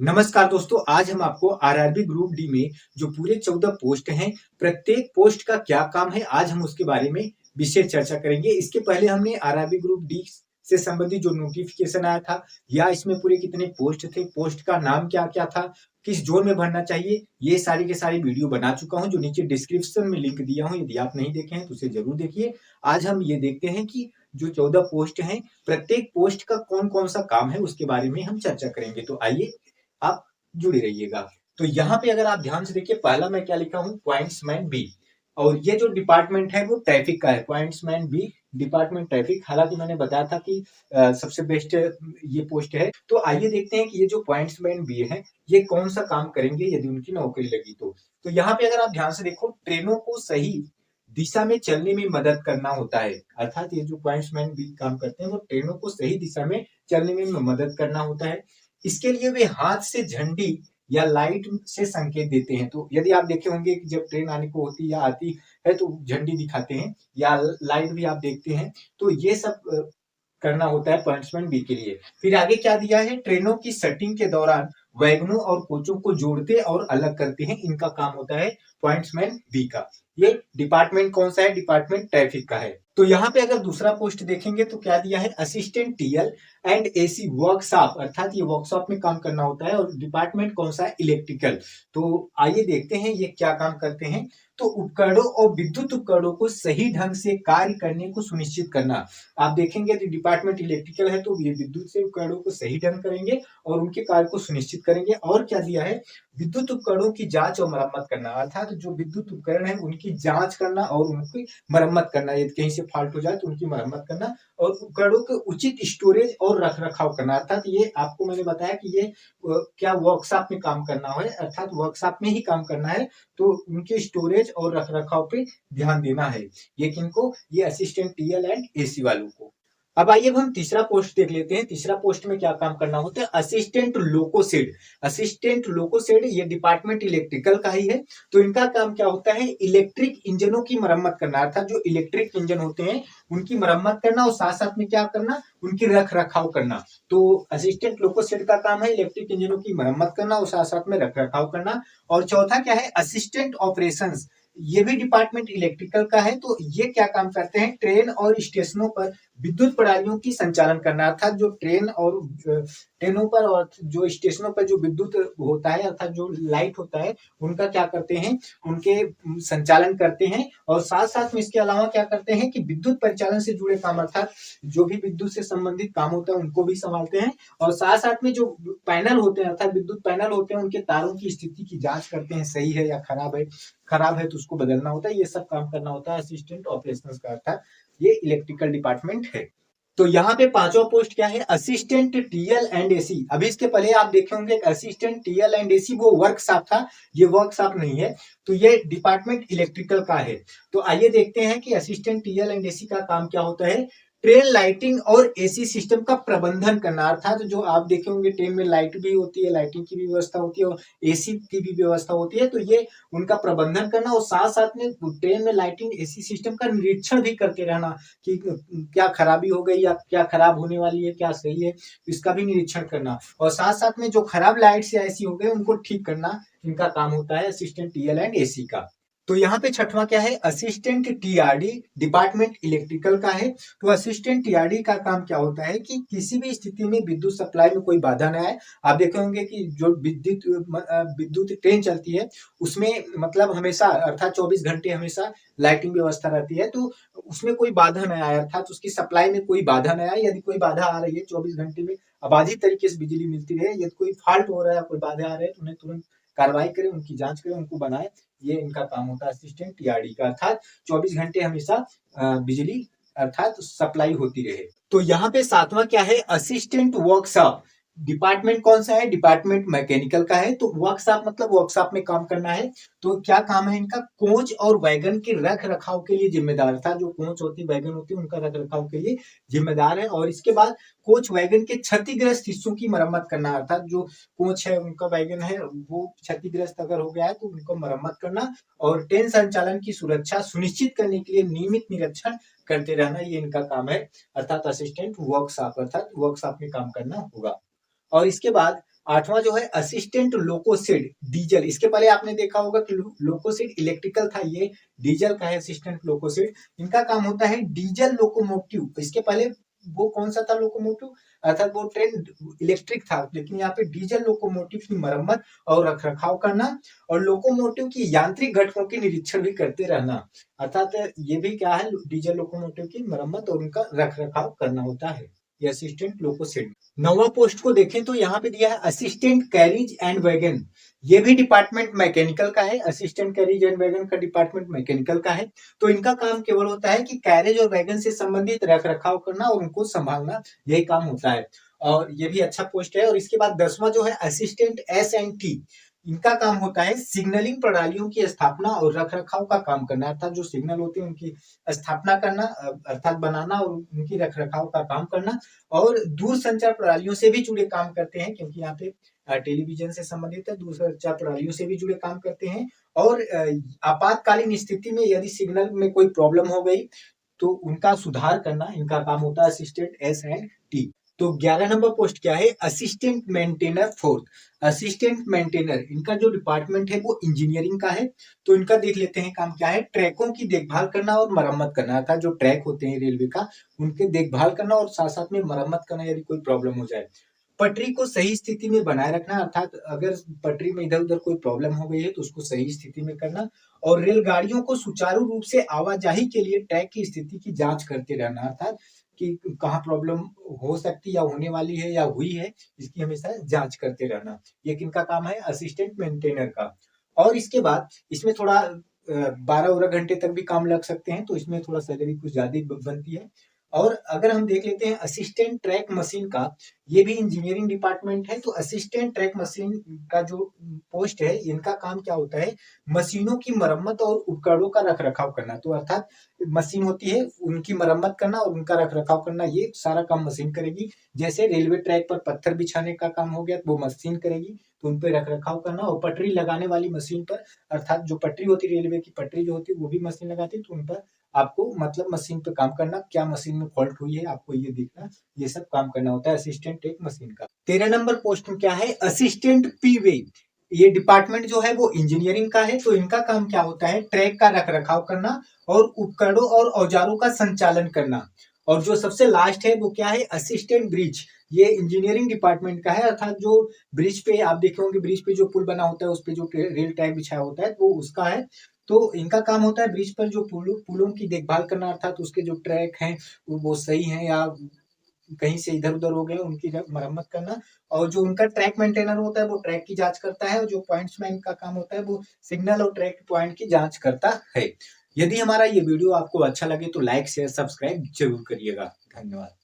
नमस्कार दोस्तों, आज हम आपको आरआरबी ग्रुप डी में जो पूरे 14 पोस्ट हैं, प्रत्येक पोस्ट का क्या काम है, आज हम उसके बारे में विशेष चर्चा करेंगे। इसके पहले हमने आरआरबी ग्रुप डी से संबंधित जो नोटिफिकेशन आया था या इसमें पूरे कितने पोस्ट थे, पोस्ट का नाम क्या-क्या था, किस जोन में भरना चाहिए, ये सारी की सारी वीडियो बना चुका हूँ, जो नीचे डिस्क्रिप्शन में लिंक दिया हूँ। यदि आप नहीं देखे हैं तो उसे जरूर देखिए। आज हम ये देखते हैं कि जो 14 पोस्ट हैं, प्रत्येक पोस्ट का कौन-कौन सा काम है, उसके बारे में हम चर्चा करेंगे। तो आइए आप जुड़े रहिएगा। तो यहाँ पे अगर आप ध्यान से देखिए, पहला मैं क्या लिखा हूँ, पॉइंट्समैन बी। और ये जो डिपार्टमेंट है वो ट्रैफिक का है, पॉइंट्समैन बी डिपार्टमेंट ट्रैफिक। हालांकि मैंने बताया था कि सबसे बेस्ट ये पोस्ट है। तो आइए देखते हैं कि ये जो पॉइंट्समैन बी है ये कौन सा काम करेंगे यदि उनकी नौकरी लगी तो यहाँ पे अगर आप ध्यान से देखो, ट्रेनों को सही दिशा में चलने में मदद करना होता है। अर्थात ये जो पॉइंट्समैन भी काम करते हैं वो ट्रेनों को सही दिशा में चलने में मदद करना होता है। इसके लिए वे हाथ से झंडी या लाइट से संकेत देते हैं। तो यदि आप देखे होंगे कि जब ट्रेन आने को होती या आती है तो झंडी दिखाते हैं या लाइट भी आप देखते हैं। तो ये सब करना होता है पॉइंट्समैन बी के लिए। फिर आगे क्या दिया है, ट्रेनों की सेटिंग के दौरान वैगनों और कोचों को जोड़ते और अलग करते हैं, इनका काम होता है पॉइंट्समैन बी का। ये डिपार्टमेंट कौन सा है, डिपार्टमेंट ट्रैफिक का है। तो यहाँ पे अगर दूसरा पोस्ट देखेंगे तो क्या दिया है, assistant TL and AC workshop, अर्थात ये वर्कशॉप में काम करना होता है। और डिपार्टमेंट कौन सा है, इलेक्ट्रिकल। तो आइए देखते हैं ये क्या काम करते हैं। तो उपकरणों और विद्युत उपकरणों को सही ढंग से कार्य करने को सुनिश्चित करना। आप देखेंगे कि डिपार्टमेंट इलेक्ट्रिकल है तो ये विद्युत से उपकरणों को सही ढंग करेंगे और उनके कार्य को सुनिश्चित करेंगे। और क्या दिया है, विद्युत उपकरणों की जांच और मरम्मत करना, अर्थात जो विद्युत उपकरण है उनकी जांच करना और उनकी मरम्मत करना। यदि कहीं से फॉल्ट हो जाए तो उनकी मरम्मत करना और उपकरणों के उचित स्टोरेज और रख रखाव करना। अर्थात ये आपको मैंने बताया कि ये क्या वर्कशॉप में काम करना है, अर्थात वर्कशॉप में ही काम करना है। तो उनके स्टोरेज और रख रखाव पे ध्यान देना है। ये किनको, ये असिस्टेंट टीएल एंड एसी वालों को। अब आइए अब हम तीसरा पोस्ट देख लेते हैं। तीसरा पोस्ट में क्या काम करना होता है, असिस्टेंट लोकोसेड। असिस्टेंट लोकोसेड ये डिपार्टमेंट इलेक्ट्रिकल का ही है। तो इनका काम क्या होता है, इलेक्ट्रिक इंजनों की मरम्मत करना, अर्थात जो इलेक्ट्रिक इंजन होते हैं उनकी मरम्मत करना और साथ साथ में क्या करना, उनकी रख रखाव करना। तो असिस्टेंट लोकोसेड का काम है इलेक्ट्रिक इंजनों की मरम्मत करना और साथ साथ में रख रखाव करना। और चौथा क्या है, असिस्टेंट ऑपरेशंस। ये भी डिपार्टमेंट इलेक्ट्रिकल का है। तो ये क्या काम करते हैं, ट्रेन और स्टेशनों पर विद्युत प्रणालियों की संचालन करना, अर्थात जो ट्रेन और ट्रेनों पर और जो स्टेशनों पर जो विद्युत होता है अर्थात जो लाइट होता है उनका क्या करते हैं, उनके संचालन करते हैं। और साथ साथ में इसके अलावा क्या करते हैं कि विद्युत परिचालन से जुड़े काम, अर्थात जो भी विद्युत से संबंधित काम होता है उनको भी संभालते हैं। और साथ साथ में जो पैनल होते हैं अर्थात विद्युत पैनल होते हैं उनके तारों की स्थिति की जांच करते हैं, सही है या खराब है, खराब है तो उसको बदलना होता है। ये सब काम करना होता है असिस्टेंट ऑपरेशंस का, अर्थात ये इलेक्ट्रिकल डिपार्टमेंट है। तो यहाँ पे पांचवा पोस्ट क्या है, असिस्टेंट टीएल एंड एसी। अभी इसके पहले आप देखे होंगे असिस्टेंट टीएल एंड एसी वो वर्कशॉप था, ये वर्कशॉप नहीं है। तो ये डिपार्टमेंट इलेक्ट्रिकल का है। तो आइए देखते हैं कि असिस्टेंट टीएल एंड एसी का काम क्या होता है, ट्रेन लाइटिंग और एसी सिस्टम का प्रबंधन करना, अर्थात जो आप देखे होंगे ट्रेन में लाइट भी होती है, लाइटिंग की भी व्यवस्था होती है और एसी की भी व्यवस्था होती है। तो ये उनका प्रबंधन करना और साथ साथ में ट्रेन में लाइटिंग एसी सिस्टम का निरीक्षण भी करते रहना कि क्या खराबी हो गई या क्या खराब होने वाली है, क्या सही है, इसका भी निरीक्षण करना। और साथ साथ में जो खराब लाइट्स या एसी हो गए उनको ठीक करना, इनका काम होता है असिस्टेंट टीएल एंड एसी का। तो यहाँ पे छठवां क्या है, असिस्टेंट टीआरडी डिपार्टमेंट इलेक्ट्रिकल का है। तो असिस्टेंट टीआरडी का काम क्या होता है कि किसी भी स्थिति में विद्युत सप्लाई में कोई बाधा न आए। आप देखे होंगे कि जो विद्युत ट्रेन चलती है उसमें मतलब हमेशा अर्थात 24 घंटे हमेशा लाइटिंग व्यवस्था रहती है। तो उसमें कोई बाधा न आए, अर्थात उसकी सप्लाई में कोई बाधा न आए। यदि कोई बाधा आ रही है 24 घंटे में अबाधित तरीके से बिजली मिलती रहे, यदि कोई फॉल्ट हो रहा है, कोई बाधा आ रही है तो उन्हें तुरंत कार्रवाई करें, उनकी जांच करें, उनको बनाए। ये इनका काम होता है असिस्टेंट टीआरडी का, अर्थात 24 घंटे हमेशा बिजली अर्थात सप्लाई होती रहे। तो यहाँ पे सातवां क्या है, असिस्टेंट वर्कशॉप। डिपार्टमेंट कौन सा है, डिपार्टमेंट मैकेनिकल का है। तो वर्कशॉप मतलब वर्कशॉप में काम करना है। तो क्या काम है इनका, कोच और वैगन के रख रखाव के लिए जिम्मेदार था। जो कोच होती है वैगन होती है उनका रख रखाव के लिए जिम्मेदार है। और इसके बाद कोच वैगन के क्षतिग्रस्त हिस्सों की मरम्मत करना, अर्थात जो कोच है उनका वैगन है वो क्षतिग्रस्त अगर हो गया है तो उनको मरम्मत करना। और ट्रेन संचालन की सुरक्षा सुनिश्चित करने के लिए नियमित निरीक्षण करते रहना, ये इनका काम है। अर्थात असिस्टेंट वर्कशॉप, अर्थात वर्कशॉप में काम करना होगा। और इसके बाद 8वां जो है असिस्टेंट लोकोसेड डीजल। इसके पहले आपने देखा होगा कि लोकोसेड इलेक्ट्रिकल था, ये डीजल का है असिस्टेंट लोकोसेड। इनका काम होता है डीजल लोकोमोटिव। इसके पहले वो कौन सा था लोकोमोटिव, अर्थात वो ट्रेन इलेक्ट्रिक था, लेकिन यहाँ पे डीजल लोकोमोटिव की मरम्मत और रखरखाव करना और लोकोमोटिव की यांत्रिक घटकों के निरीक्षण भी करते रहना। अर्थात ये भी क्या है, डीजल लोकोमोटिव की मरम्मत और उनका रखरखाव करना होता है, ये असिस्टेंट लोकोसेड। 9वां पोस्ट को देखें तो यहाँ पे दिया है असिस्टेंट कैरिज एंड वैगन। ये भी डिपार्टमेंट मैकेनिकल का है, असिस्टेंट कैरिज एंड वैगन का डिपार्टमेंट मैकेनिकल का है। तो इनका काम केवल होता है कि कैरेज और वैगन से संबंधित रख रखाव करना और उनको संभालना, यही काम होता है और ये भी अच्छा पोस्ट है। और इसके बाद 10वां जो है असिस्टेंट S&T। इनका काम होता है सिग्नलिंग प्रणालियों की स्थापना और रखरखाव का काम करना, अर्थात जो सिग्नल होते हैं उनकी स्थापना करना, अर्थात बनाना और उनकी रखरखाव का काम करना। और दूर संचार प्रणालियों से भी जुड़े काम करते हैं, क्योंकि यहाँ पे टेलीविजन से संबंधित है, दूर संचार प्रणालियों से भी जुड़े काम करते हैं। और आपातकालीन स्थिति में यदि सिग्नल में कोई प्रॉब्लम हो गई तो उनका सुधार करना इनका काम होता है असिस्टेंट S&T। तो 11 नंबर पोस्ट क्या है, असिस्टेंट मेंटेनर 4। असिस्टेंट मेंटेनर, इनका जो डिपार्टमेंट है वो इंजीनियरिंग का है। तो इनका देख लेते हैं काम क्या है, ट्रैकों की देखभाल करना और मरम्मत करना, अर्थात जो ट्रैक होते हैं रेलवे का उनके देखभाल करना और साथ साथ में मरम्मत करना यदि कोई प्रॉब्लम हो जाए। पटरी को सही स्थिति में बनाए रखना, अर्थात अगर पटरी में इधर उधर कोई प्रॉब्लम हो गई है तो उसको सही स्थिति में करना। और रेलगाड़ियों को सुचारू रूप से आवाजाही के लिए ट्रैक की स्थिति की जांच करते रहना, अर्थात कि कहाँ प्रॉब्लम हो सकती या होने वाली है या हुई है, इसकी हमेशा जांच करते रहना। ये किनका काम है, असिस्टेंट मेंटेनर का। और इसके बाद इसमें थोड़ा 12 घंटे तक भी काम लग सकते हैं, तो इसमें थोड़ा सैलरी कुछ ज्यादा बनती है। और अगर हम देख लेते हैं असिस्टेंट ट्रैक मशीन का, ये भी इंजीनियरिंग डिपार्टमेंट है। तो असिस्टेंट ट्रैक मशीन का जो पोस्ट है, इनका काम क्या होता है, मशीनों की मरम्मत और उपकरणों का रखरखाव करना। तो अर्थात मशीन होती है उनकी मरम्मत करना और उनका रखरखाव करना, ये सारा काम मशीन करेगी। जैसे रेलवे ट्रैक पर पत्थर बिछाने का काम हो गया तो वो मशीन करेगी, तो उन पर रखरखाव करना। और पटरी लगाने वाली मशीन पर, अर्थात जो पटरी होती है रेलवे की पटरी जो होती है वो भी मशीन लगाती है, तो उन पर आपको मतलब मशीन पे काम करना, क्या मशीन में फॉल्ट हुई है आपको ये देखना, ये सब काम करना होता है असिस्टेंट एक मशीन का। 13 नंबर पोस्ट में क्या है, असिस्टेंट पीवे। ये डिपार्टमेंट जो है वो इंजीनियरिंग का है। तो इनका काम क्या होता है, ट्रैक का रखरखाव करना और उपकरणों और औजारों का संचालन करना। और जो सबसे लास्ट है वो क्या है, असिस्टेंट ब्रिज। ये इंजीनियरिंग डिपार्टमेंट का है, अर्थात जो ब्रिज पे आप देखे होंगे, ब्रिज पे जो पुल बना होता है उस पे जो रेल ट्रैक बिछाया होता है वो उसका है। तो इनका काम होता है ब्रिज पर जो पुलों की देखभाल करना, अर्थात उसके जो ट्रैक हैं वो सही हैं या कहीं से इधर उधर हो गए उनकी मरम्मत करना। और जो उनका ट्रैक मेंटेनर होता है वो ट्रैक की जांच करता है, और जो पॉइंट्समैन का काम होता है वो सिग्नल और ट्रैक पॉइंट की जांच करता है। यदि हमारा ये वीडियो आपको अच्छा लगे तो लाइक शेयर सब्सक्राइब जरूर करिएगा। धन्यवाद।